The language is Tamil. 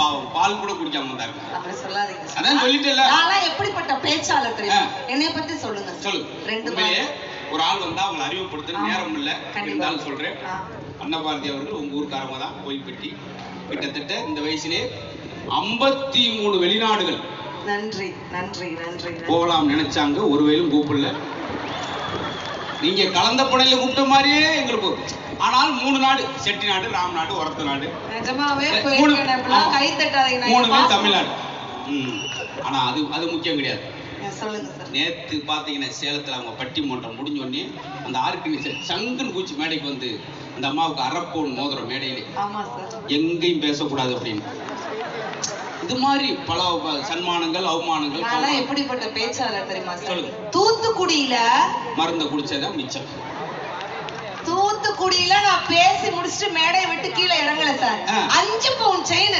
பாவம் பால் கூட குடிக்காம வந்தாரு. அப்படி சொல்லாதீங்க. அதான் சொல்லிட்டேல்ல. நான் எப்படிப்பட்ட பேச்சாளர் தெரியுமா? என்னைய பத்தி சொல்லுங்க. சொல்லு. ரெண்டு ஒரு ஆள் வந்தா அவங்களை அறிமுகப்படுத்த நேரம் இல்ல, இருந்தாலும் சொல்றேன். அன்னபாரதி அவர்கள் உங்க ஊருக்காரங்க தான், கோயில்பட்டி. கிட்டத்தட்ட இந்த வயசுலே 53 வெளிநாடுகள் நன்றி நன்றி நன்றி போகலாம் நினைச்சாங்க, ஒருவேளும் கூப்பிடல. நீங்க கலந்த படையில கூப்பிட்ட மாதிரியே எங்களுக்கு. ஆனால் 3 நாடு, செட்டி நாடு, ராம் நாடு, ஒரத்த நாடு, நிஜமாவே கை தட்டாதீங்க. 3மே தமிழ்நாடு. ஆனா அது முக்கியம் கிடையாது. சொல்லுங்க சார். நேத்து பாத்தீங்கன்னா சேலத்துல அவங்க பட்டிமன்றம் முடிஞ்ச உடனே அந்த ஆர்கனைசர் சங்குன்னு கூச்சி மேடைக்கு வந்து அந்த அம்மாவுக்கு அரப்போன் மோதிரம் மேடையிலே. ஆமா சார். எங்கேயும் பேசக்கூடாது அப்படின்னு. இது மாதிரி பல சன்மானங்கள், அவமானங்கள். நான் எப்படிப்பட்ட பேச்சாளர் தெரியுமா சார்? சொல்லுங்க. தூத்துக்குடியில மருந்த குடிச்சதான் மிச்சம். தூத்துக்குடியில நான் பேசி முடிச்சுட்டு மேடையை விட்டு கீழே இறங்கல சார். 5 பவுன் செயின்